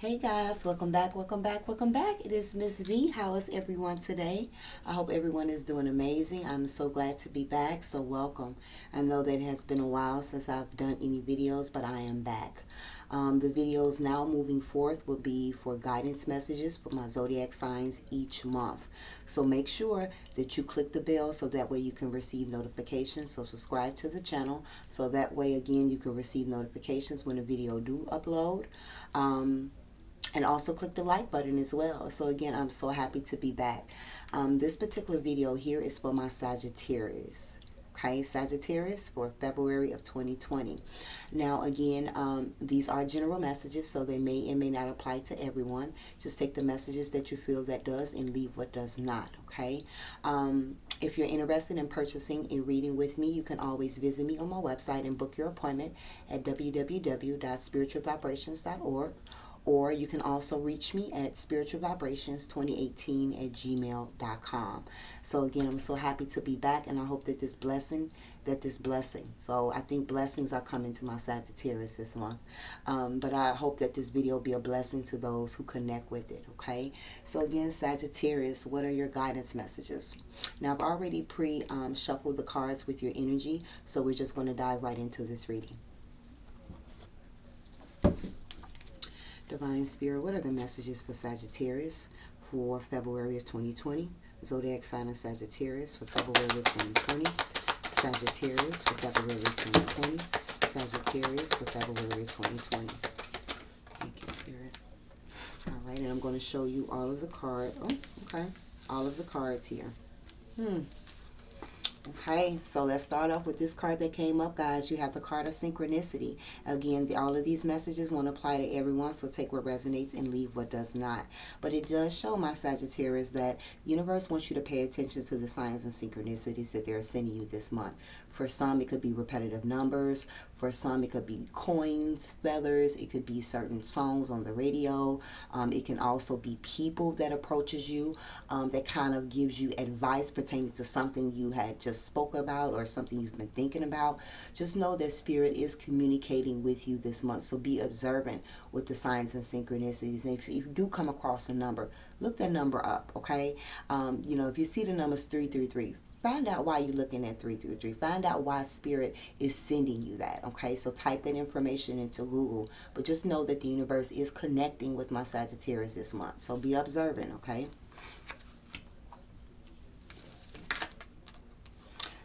Hey guys, welcome back, welcome back, welcome back. It is Miss V. How is everyone today? I hope everyone is doing amazing. I'm so glad to be back, so welcome. I know that it has been a while since I've done any videos, but I am back. The videos now moving forth will be for guidance messages for my zodiac signs each month. So make sure that you click the bell so that way you can receive notifications. So subscribe to the channel so that way again you can receive notifications when a video do upload. And also click the like button as well. So again, I'm so happy to be back. This particular video here is for my Sagittarius. Okay, Sagittarius for February of 2020. Now again, these are general messages, so they may and may not apply to everyone. Just take the messages that you feel that does and leave what does not. Okay. If you're interested in purchasing a reading with me, you can always visit me on my website and book your appointment at www.spiritualvibrations.org. Or you can also reach me at spiritualvibrations2018@gmail.com. So again, I'm so happy to be back, and I hope that this blessing. So I think blessings are coming to my Sagittarius this month. But I hope that this video will be a blessing to those who connect with it, okay? So again, Sagittarius, what are your guidance messages? Now, I've already shuffled the cards with your energy, so we're just going to dive right into this reading. Divine Spirit, what are the messages for Sagittarius for February of 2020? Zodiac sign of Sagittarius for February of 2020. Sagittarius for February of 2020. Sagittarius for February of 2020. Thank you, Spirit. All right, and I'm going to show you all of the cards. Oh, okay. All of the cards here. Okay, so let's start off with this card that came up, guys. You have the card of synchronicity. Again, all of these messages won't apply to everyone, so take what resonates and leave what does not. But it does show, my Sagittarius, that the universe wants you to pay attention to the signs and synchronicities that they're sending you this month. For some, it could be repetitive numbers. For some, it could be coins, feathers. It could be certain songs on the radio. It can also be people that approaches you that kind of gives you advice pertaining to something you had just spoke about or something you've been thinking about. Just know that Spirit is communicating with you this month, so be observant with the signs and synchronicities. And if you do come across a number, look that number up, okay? If you see the numbers 333, find out why you're looking at 333. Find out why Spirit is sending you that, okay? So type that information into Google, but just know that the universe is connecting with my Sagittarius this month, so be observant, okay?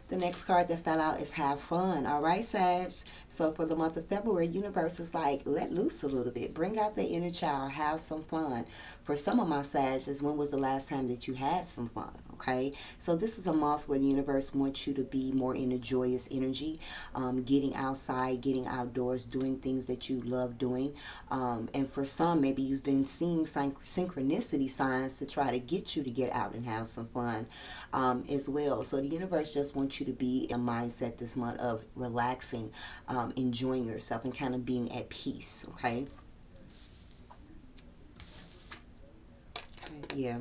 The next card that fell out is have fun. All right, Sag. So for the month of February, universe is like, let loose a little bit. Bring out the inner child. Have some fun. For some of my Sags, when was the last time that you had some fun? Okay. So this is a month where the universe wants you to be more in a joyous energy. Getting outside, getting outdoors, doing things that you love doing. And for some, maybe you've been seeing synchronicity signs to try to get you to get out and have some fun as well. So the universe just wants you to be in a mindset this month of relaxing, enjoying yourself, and kind of being at peace, okay? Yeah.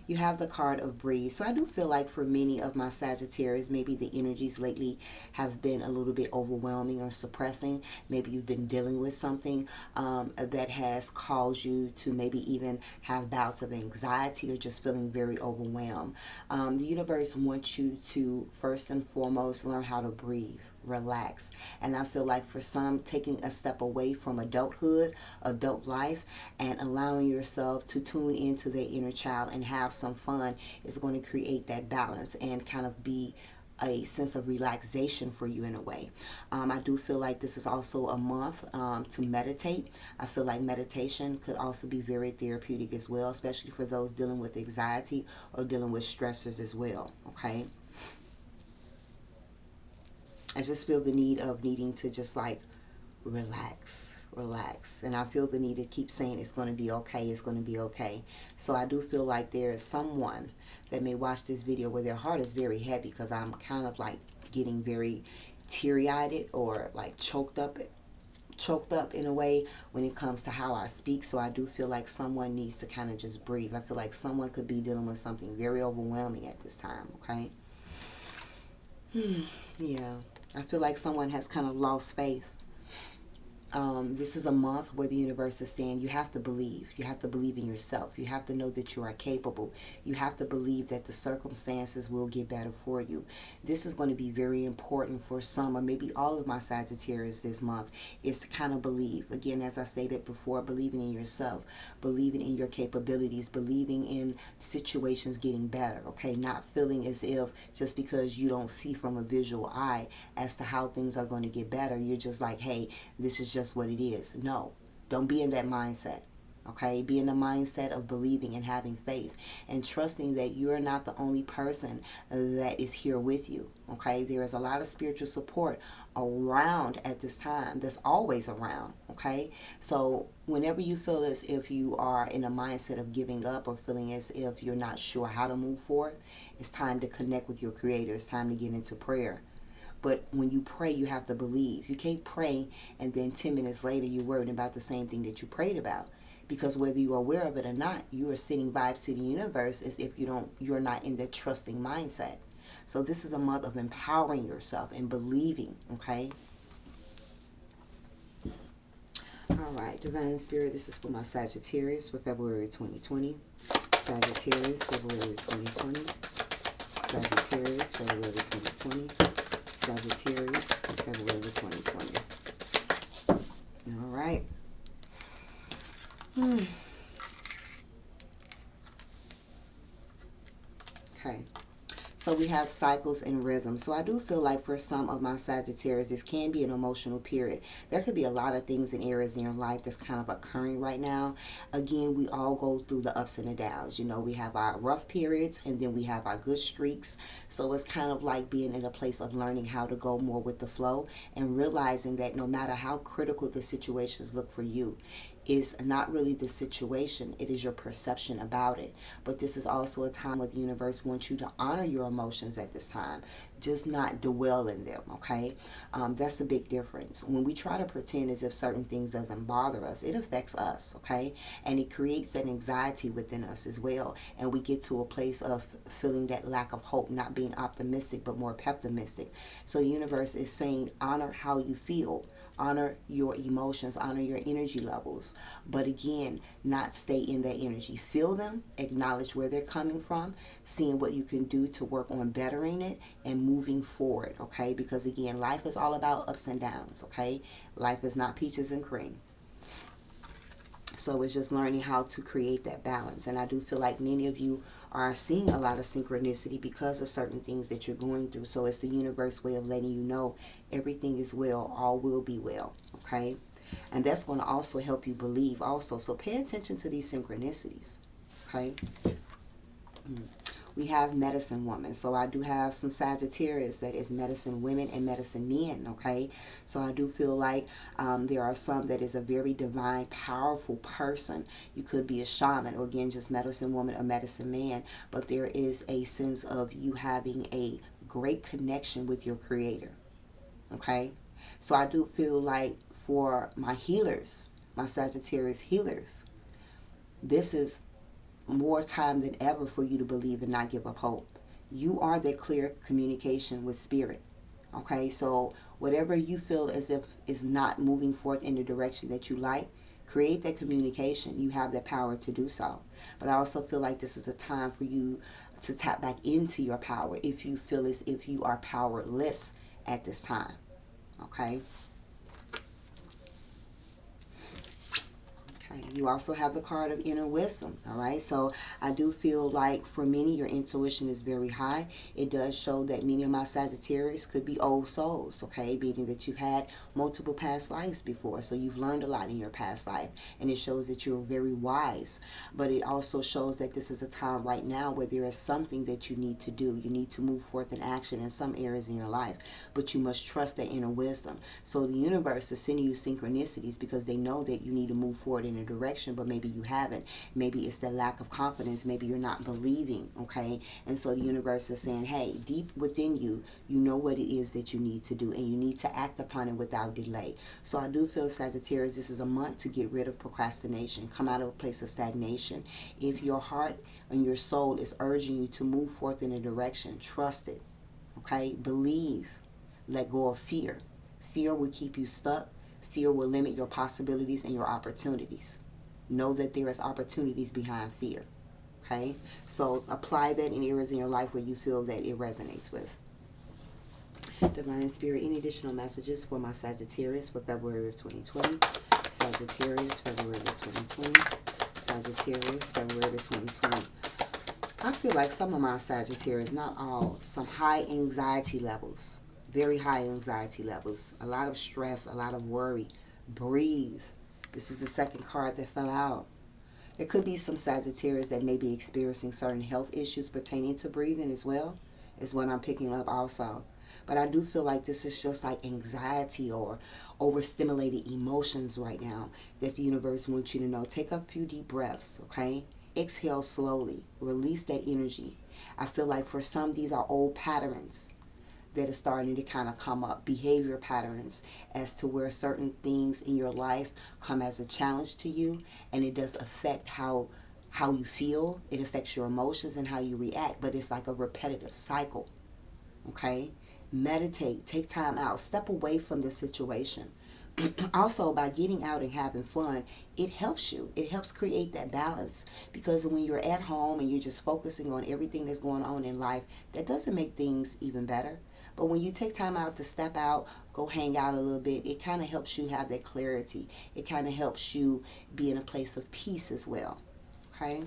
You have the card of breeze. So I do feel like for many of my Sagittarius, maybe the energies lately have been a little bit overwhelming or suppressing. Maybe you've been dealing with something that has caused you to maybe even have bouts of anxiety or just feeling very overwhelmed. The universe wants you to first and foremost learn how to breathe, relax. And I feel like for some, taking a step away from adulthood, adult life, and allowing yourself to tune into their inner child and have some fun is going to create that balance and kind of be a sense of relaxation for you in a way. I do feel like this is also a month to meditate. I feel like meditation could also be very therapeutic as well, especially for those dealing with anxiety or dealing with stressors as well, okay? I just feel the need of needing to just like relax. And I feel the need to keep saying it's going to be okay, it's going to be okay. So I do feel like there is someone that may watch this video where their heart is very heavy, because I'm kind of like getting very teary-eyed or like choked up in a way when it comes to how I speak. So I do feel like someone needs to kind of just breathe. I feel like someone could be dealing with something very overwhelming at this time, okay? Yeah. I feel like someone has kind of lost faith This is a month where the universe is saying you have to believe. You have to believe in yourself. You have to know that you are capable. You have to believe that the circumstances will get better for you. This is going to be very important for some, or maybe all of my Sagittarius this month, is to kind of believe. Again, as I stated before, believing in yourself, believing in your capabilities, believing in situations getting better, okay? Not feeling as if just because you don't see from a visual eye as to how things are going to get better, you're just like, hey, this is just what it is. No, don't be in that mindset. Okay, be in the mindset of believing and having faith and trusting that you're not the only person that is here with you. Okay, there is a lot of spiritual support around at this time, that's always around. Okay, so whenever you feel as if you are in a mindset of giving up or feeling as if you're not sure how to move forward, it's time to connect with your Creator. It's time to get into prayer. But when you pray, you have to believe. You can't pray and then 10 minutes later you're worrying about the same thing that you prayed about. Because whether you are aware of it or not, you are sending vibes to the universe as if you're not in that trusting mindset. So this is a month of empowering yourself and believing, okay? All right, Divine Spirit, this is for my Sagittarius for February 2020. Sagittarius, February 2020. Sagittarius, February 2020. Sagittarius, February 2020. All right. Okay. So we have cycles and rhythms. So I do feel like for some of my Sagittarius, this can be an emotional period. There could be a lot of things in areas in your life that's kind of occurring right now. Again, we all go through the ups and the downs. You know, we have our rough periods and then we have our good streaks. So it's kind of like being in a place of learning how to go more with the flow and realizing that no matter how critical the situations look for you, is not really the situation, it is your perception about it. But this is also a time where the universe wants you to honor your emotions at this time, just not dwell in them, okay? That's a big difference. When we try to pretend as if certain things doesn't bother us, it affects us, okay? And it creates that anxiety within us as well, and we get to a place of feeling that lack of hope, not being optimistic but more pessimistic. So the universe is saying honor how you feel, honor your emotions, honor your energy levels, but again, not stay in that energy. Feel them, acknowledge where they're coming from, seeing what you can do to work on bettering it and moving forward, okay? Because again, life is all about ups and downs, okay? Life is not peaches and cream. So it's just learning how to create that balance. And I do feel like many of you are seeing a lot of synchronicity because of certain things that you're going through. So it's the universe way of letting you know everything is well, all will be well, okay? And that's going to also help you believe also. So pay attention to these synchronicities, okay? We have medicine woman. So I do have some Sagittarius that is medicine women and medicine men, okay? So I do feel like there are some that is a very divine, powerful person. You could be a shaman or again, just medicine woman or medicine man. But there is a sense of you having a great connection with your creator, okay? So I do feel like for my healers, my Sagittarius healers, this is more time than ever for you to believe and not give up hope. You are that clear communication with spirit. Okay, so whatever you feel as if is not moving forth in the direction that you like, create that communication. You have that power to do so. But I also feel like this is a time for you to tap back into your power if you feel as if you are powerless at this time. Okay. You also have the card of inner wisdom, all right? So I do feel like for many, your intuition is very high. It does show that many of my Sagittarius could be old souls, okay? Meaning that you've had multiple past lives before. So you've learned a lot in your past life. And it shows that you're very wise. But it also shows that this is a time right now where there is something that you need to do. You need to move forth in action in some areas in your life. But you must trust that inner wisdom. So the universe is sending you synchronicities because they know that you need to move forward in a direction, but maybe you haven't. Maybe it's that lack of confidence. Maybe you're not believing, okay? And so the universe is saying, hey, deep within you, you know what it is that you need to do, and you need to act upon it without delay. So I do feel, Sagittarius, this is a month to get rid of procrastination, come out of a place of stagnation. If your heart and your soul is urging you to move forth in a direction, trust it, okay? Believe. Let go of fear. Fear will keep you stuck. fear will limit your possibilities and your opportunities. Know that there is opportunities behind fear. Okay? So apply that in areas in your life where you feel that it resonates with. Divine Spirit, any additional messages for my Sagittarius for February of 2020? Sagittarius, February of 2020. Sagittarius, February of 2020. I feel like some of my Sagittarius, not all, some high anxiety levels. Very high anxiety levels. A lot of stress, a lot of worry. Breathe. This is the second card that fell out. There could be some Sagittarius that may be experiencing certain health issues pertaining to breathing as well, is what I'm picking up also. But I do feel like this is just like anxiety or overstimulated emotions right now that the universe wants you to know. Take a few deep breaths, okay? Exhale slowly. Release that energy. I feel like for some, these are old patterns that is starting to kind of come up, behavior patterns, as to where certain things in your life come as a challenge to you, and it does affect how you feel. It affects your emotions and how you react, but it's like a repetitive cycle. Okay? Meditate, take time out, step away from the situation. Also, by getting out and having fun, it helps you. It helps create that balance, because when you're at home and you're just focusing on everything that's going on in life, that doesn't make things even better. But when you take time out to step out, go hang out a little bit, it kind of helps you have that clarity. It kind of helps you be in a place of peace as well. Okay?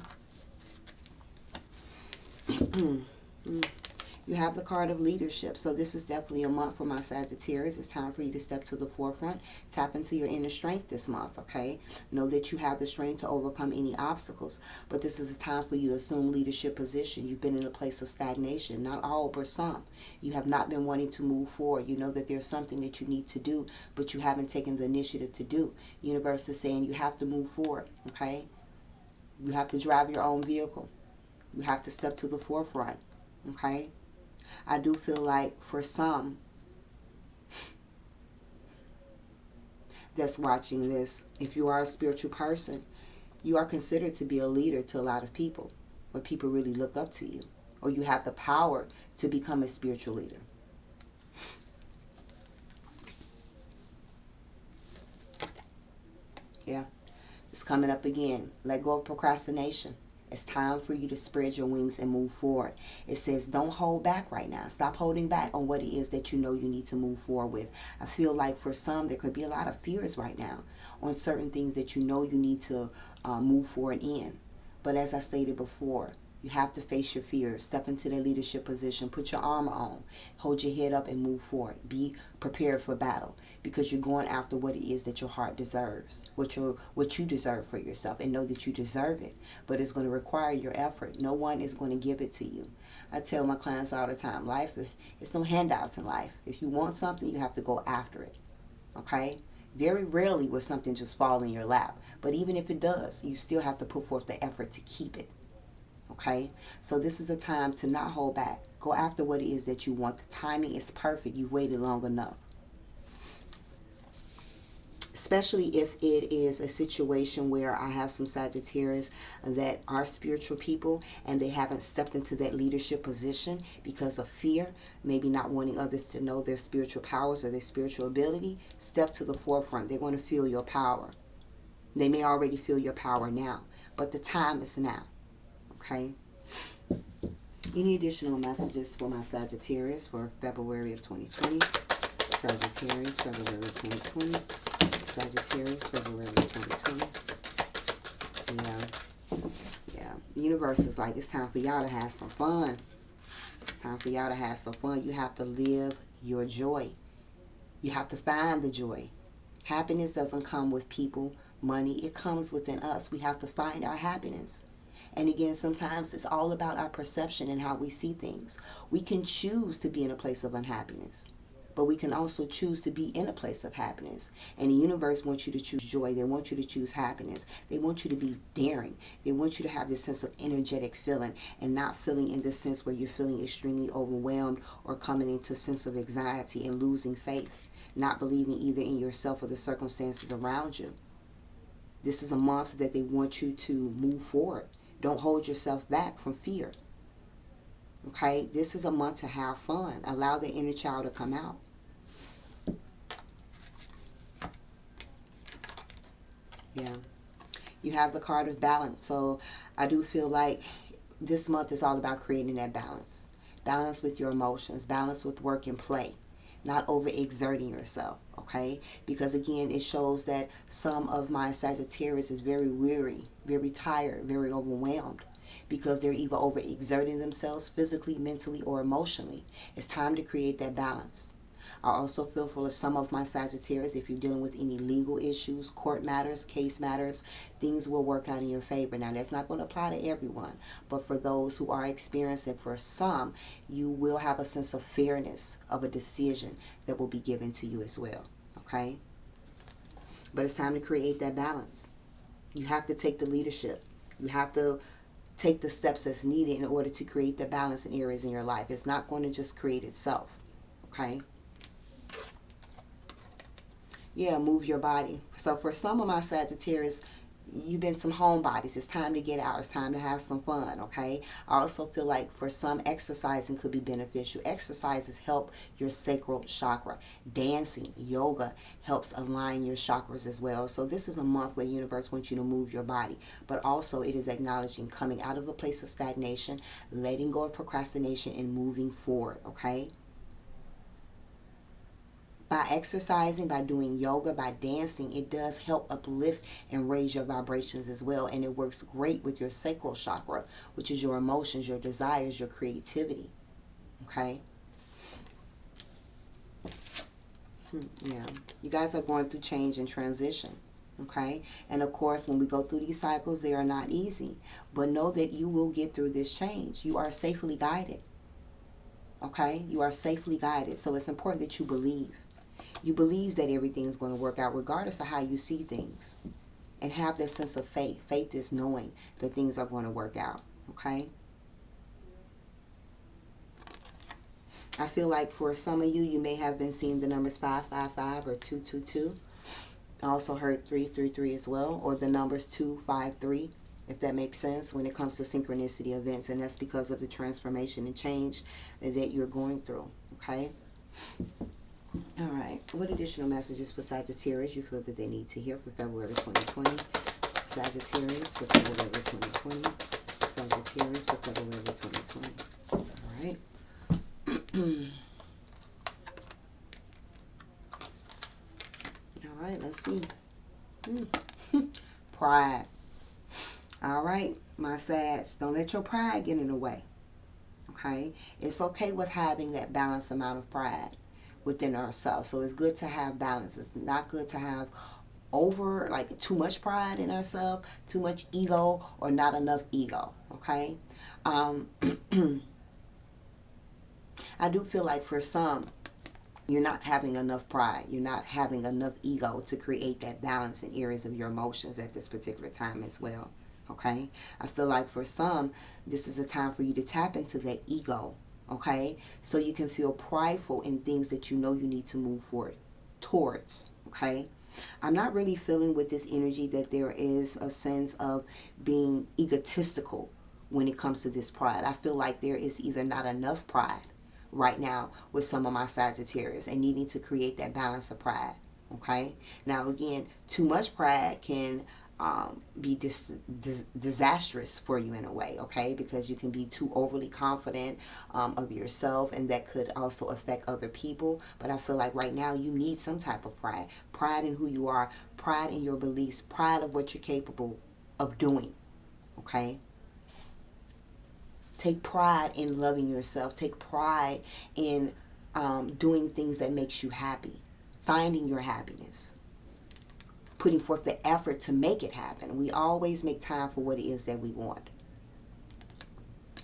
You have the card of leadership. So this is definitely a month for my Sagittarius. It's time for you to step to the forefront. Tap into your inner strength this month, okay? Know that you have the strength to overcome any obstacles. But this is a time for you to assume leadership position. You've been in a place of stagnation. Not all, but some. You have not been wanting to move forward. You know that there's something that you need to do, but you haven't taken the initiative to do. The universe is saying you have to move forward, okay? You have to drive your own vehicle. You have to step to the forefront, okay? I do feel like for some that's watching this, if you are a spiritual person, you are considered to be a leader to a lot of people, where people really look up to you, or you have the power to become a spiritual leader. Yeah, it's coming up again. Let go of procrastination. It's time for you to spread your wings and move forward. It says don't hold back right now. Stop holding back on what it is that you know you need to move forward with. I feel like for some, there could be a lot of fears right now on certain things that you know you need to move forward in. But as I stated before, you have to face your fears. Step into the leadership position. Put your armor on. Hold your head up and move forward. Be prepared for battle, because you're going after what it is that your heart deserves, what you deserve for yourself, and know that you deserve it. But it's going to require your effort. No one is going to give it to you. I tell my clients all the time, life, it's no handouts in life. If you want something, you have to go after it. Okay? Very rarely will something just fall in your lap. But even if it does, you still have to put forth the effort to keep it. Okay, so this is a time to not hold back. Go after what it is that you want. The timing is perfect. You've waited long enough. Especially if it is a situation where I have some Sagittarius that are spiritual people and they haven't stepped into that leadership position because of fear, maybe not wanting others to know their spiritual powers or their spiritual ability. Step to the forefront. They want to feel your power. They may already feel your power now, but the time is now. Okay? Any additional messages for my Sagittarius for February of 2020? Sagittarius, February of 2020. Sagittarius, February of 2020. Yeah. The universe is like, it's time for y'all to have some fun. It's time for y'all to have some fun. You have to live your joy. You have to find the joy. Happiness doesn't come with people, money. It comes within us. We have to find our happiness. And again, sometimes it's all about our perception and how we see things. We can choose to be in a place of unhappiness, but we can also choose to be in a place of happiness. And the universe wants you to choose joy. They want you to choose happiness. They want you to be daring. They want you to have this sense of energetic feeling, and not feeling in this sense where you're feeling extremely overwhelmed or coming into a sense of anxiety and losing faith, not believing either in yourself or the circumstances around you. This is a month that they want you to move forward. Don't hold yourself back from fear. Okay? This is a month to have fun. Allow the inner child to come out. Yeah. You have the card of balance. So I do feel like this month is all about creating that balance. Balance with your emotions, balance with work and play, not overexerting yourself, okay? Because again, it shows that some of my Sagittarius is very weary, very tired, very overwhelmed because they're either overexerting themselves physically, mentally, or emotionally. It's time to create that balance. I also feel for some of my Sagittarius, if you're dealing with any legal issues, court matters, case matters, things will work out in your favor. Now, that's not going to apply to everyone, but for those who are experiencing, for some, you will have a sense of fairness of a decision that will be given to you as well, okay? But it's time to create that balance. You have to take the leadership. You have to take the steps that's needed in order to create the balance in areas in your life. It's not going to just create itself, okay? Yeah, move your body. So for some of my Sagittarius, you've been some homebodies. It's time to get out. It's time to have some fun, okay? I also feel like for some, exercising could be beneficial. Exercises help your sacral chakra. Dancing, yoga helps align your chakras as well. So this is a month where the universe wants you to move your body, but also it is acknowledging coming out of a place of stagnation, letting go of procrastination, and moving forward, okay? By exercising, by doing yoga, by dancing, it does help uplift and raise your vibrations as well. And it works great with your sacral chakra, which is your emotions, your desires, your creativity. Okay? Yeah. You guys are going through change and transition. Okay? And of course, when we go through these cycles, they are not easy. But know that you will get through this change. You are safely guided. Okay? You are safely guided. So it's important that you believe. You believe that everything is going to work out regardless of how you see things. And have that sense of faith. Faith is knowing that things are going to work out. Okay? I feel like for some of you, you may have been seeing the numbers 555 or 222. I also heard 333 as well, or the numbers 253, if that makes sense when it comes to synchronicity events. And that's because of the transformation and change that you're going through. Okay? All right. What additional messages for Sagittarius you feel that they need to hear for February 2020? Sagittarius for February 2020. Sagittarius for February 2020. All right. All right. Let's see. Pride. All right, my Sag. Don't let your pride get in the way. Okay? It's okay with having that balanced amount of pride within ourselves. So it's good to have balance. It's not good to have over, like, too much pride in ourselves, too much ego, or not enough ego. Okay? I do feel like for some, you're not having enough pride. You're not having enough ego to create that balance in areas of your emotions at this particular time as well. Okay? I feel like for some, this is a time for you to tap into that ego. Okay? So you can feel prideful in things that you know you need to move forward towards. Okay? I'm not really feeling with this energy that there is a sense of being egotistical when it comes to this pride. I feel like there is either not enough pride right now with some of my Sagittarius and needing to create that balance of pride. Okay? Now, again, too much pride can be disastrous for you in a way, okay? Because you can be too overly confident of yourself, and that could also affect other people. But I feel like right now you need some type of pride. Pride in who you are, pride in your beliefs, pride of what you're capable of doing, okay? Take pride in loving yourself. Take pride in doing things that makes you happy. Finding your happiness. Putting forth the effort to make it happen. We always make time for what it is that we want.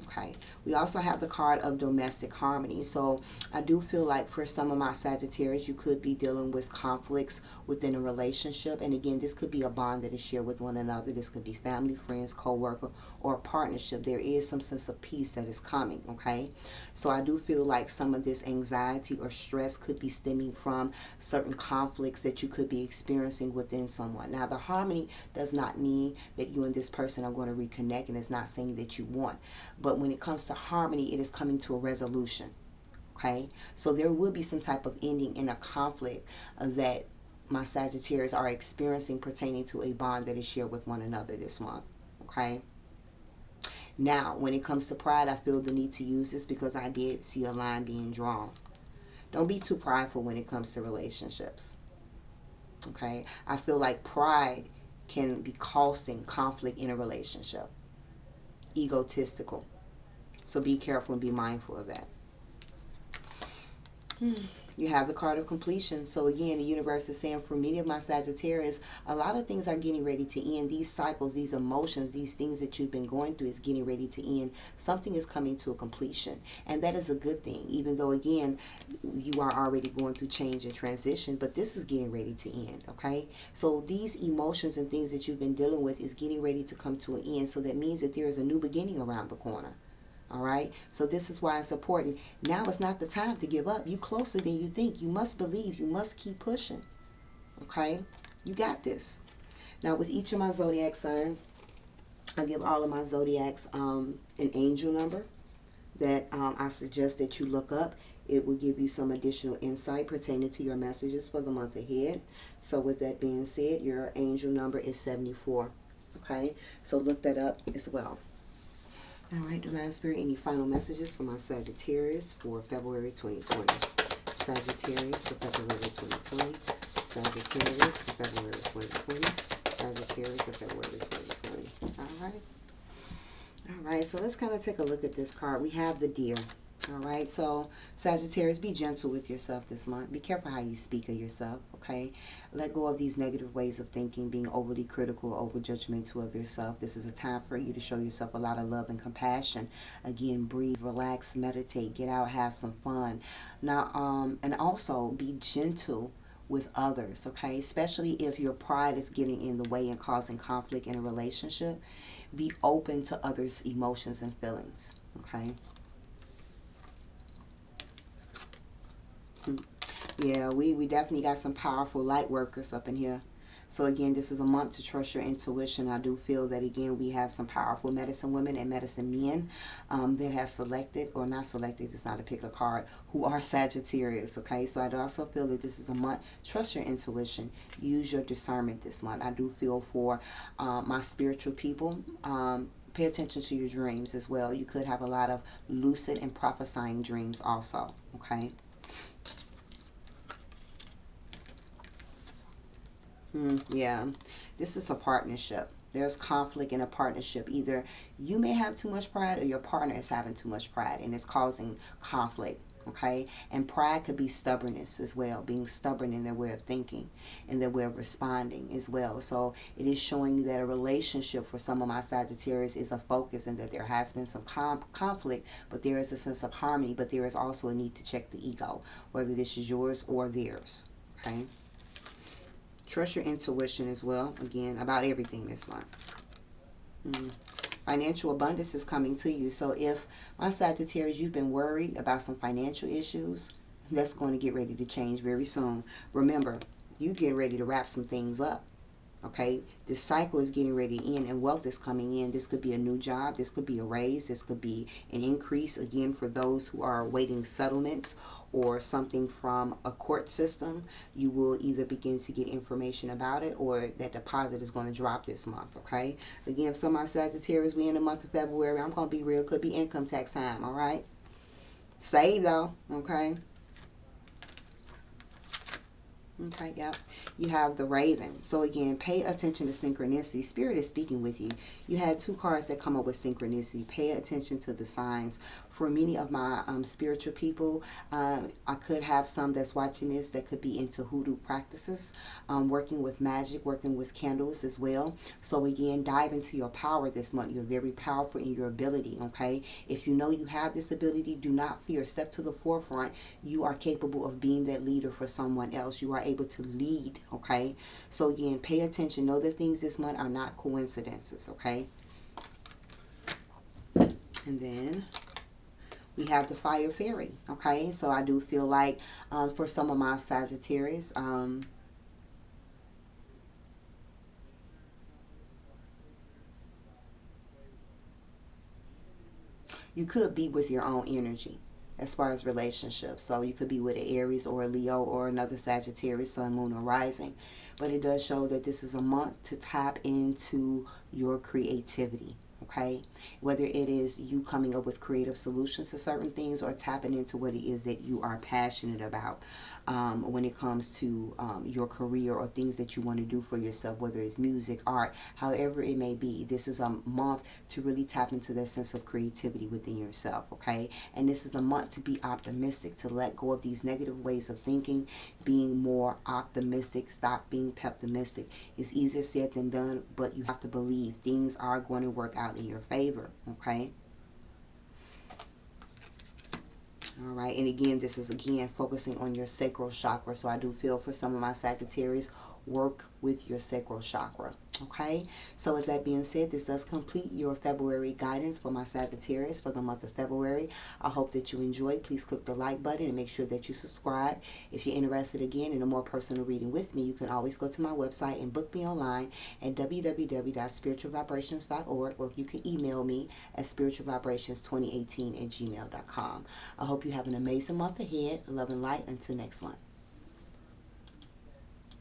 Okay. We also have the card of domestic harmony. So I do feel like for some of my Sagittarius, you could be dealing with conflicts within a relationship. And again, this could be a bond that is shared with one another. This could be family, friends, co-worker, or a partnership. There is some sense of peace that is coming. Okay. So I do feel like some of this anxiety or stress could be stemming from certain conflicts that you could be experiencing within someone. Now, the harmony does not mean that you and this person are going to reconnect, and it's not saying that you want. But when it comes to harmony, it is coming to a resolution. Okay? So there will be some type of ending in a conflict that my Sagittarius are experiencing pertaining to a bond that is shared with one another this month. Okay. Now, when it comes to pride, I feel the need to use this because I did see a line being drawn. Don't be too prideful when it comes to relationships. Okay. I feel like pride can be causing conflict in a relationship. Egotistical. So be careful and be mindful of that. You have the card of completion. So again, the universe is saying for many of my Sagittarius, a lot of things are getting ready to end. These cycles, these emotions, these things that you've been going through is getting ready to end. Something is coming to a completion. And that is a good thing, even though, again, you are already going through change and transition, but this is getting ready to end, okay? So these emotions and things that you've been dealing with is getting ready to come to an end. So that means that there is a new beginning around the corner. All right. So this is why it's important. Now is not the time to give up. You closer than you think. You must believe. You must keep pushing. Okay. You got this. Now with each of my zodiac signs, I give all of my zodiacs an angel number that I suggest that you look up. It will give you some additional insight pertaining to your messages for the month ahead. So with that being said, your angel number is 74. Okay. So look that up as well. All right, Divine Spirit, any final messages for my Sagittarius for February 2020? Sagittarius for February 2020. Sagittarius for February 2020. Sagittarius for February 2020. All right. All right, so let's kind of take a look at this card. We have the Deer. All right, so Sagittarius, be gentle with yourself this month. Be careful how you speak of yourself, okay? Let go of these negative ways of thinking, being overly critical, over judgmental of yourself. This is a time for you to show yourself a lot of love and compassion. Again, breathe, relax, meditate, get out, have some fun. Now, and also be gentle with others, okay? Especially if your pride is getting in the way and causing conflict in a relationship. Be open to others' emotions and feelings, okay? Yeah, we definitely got some powerful light workers up in here. So again, this is a month to trust your intuition. I do feel that, again, we have some powerful medicine women and medicine men that have selected, or not selected, it's not a pick a card, who are Sagittarius, okay? So I do also feel that this is a month, trust your intuition. Use your discernment this month. I do feel for my spiritual people, pay attention to your dreams as well. You could have a lot of lucid and prophesying dreams also, okay? Yeah, this is a partnership. There's conflict in a partnership. Either you may have too much pride or your partner is having too much pride and it's causing conflict. Okay, and pride could be stubbornness as well, being stubborn in their way of thinking and their way of responding as well. So it is showing you that a relationship for some of my Sagittarius is a focus, and that there has been some conflict, but there is a sense of harmony, but there is also a need to check the ego, whether this is yours or theirs. Okay. Trust your intuition as well, again, about everything this month. Financial abundance is coming to you. So if, my Sagittarius, you've been worried about some financial issues, that's going to get ready to change very soon. Remember, you get ready to wrap some things up. Okay, this cycle is getting ready to end and wealth is coming in. This could be a new job. This could be a raise. This could be an increase, again, for those who are awaiting settlements or something from a court system. You will either begin to get information about it, or that deposit is going to drop this month, okay? Again, some of my Sagittarius, we in the month of February. I'm going to be real. Could be income tax time, all right? Save, though, okay? Okay, yep. You have the Raven. So again, pay attention to synchronicity. Spirit is speaking with you. You had two cards that come up with synchronicity. Pay attention to the signs. For many of my spiritual people, I could have some that's watching this that could be into hoodoo practices, working with magic, working with candles as well. So again, dive into your power this month. You're very powerful in your ability, okay? If you know you have this ability, do not fear. Step to the forefront. You are capable of being that leader for someone else. You are able to lead, okay? So again, pay attention. Know that things this month are not coincidences, okay? And then we have the Fire Fairy, okay? So I do feel like for some of my Sagittarius, you could be with your own energy as far as relationships. So you could be with an Aries or a Leo or another Sagittarius, sun, moon, or rising. But it does show that this is a month to tap into your creativity. Okay, whether it is you coming up with creative solutions to certain things or tapping into what it is that you are passionate about, when it comes to your career or things that you want to do for yourself, whether it's music, art, however it may be. This is a month to really tap into that sense of creativity within yourself. Okay, and this is a month to be optimistic, to let go of these negative ways of thinking, being more optimistic, stop being pessimistic. It's easier said than done, but you have to believe things are going to work out in your favor. Okay. All right, and again, this is again focusing on your sacral chakra. So I do feel for some of my Sagittarius, work with your sacral chakra. Okay, so with that being said, this does complete your February guidance for my Sagittarius for the month of February. I hope that you enjoyed. Please click the like button and make sure that you subscribe. If you're interested again in a more personal reading with me, you can always go to my website and book me online at www.spiritualvibrations.org, or you can email me at spiritualvibrations2018@gmail.com. I hope you have an amazing month ahead. Love and light. Until next month.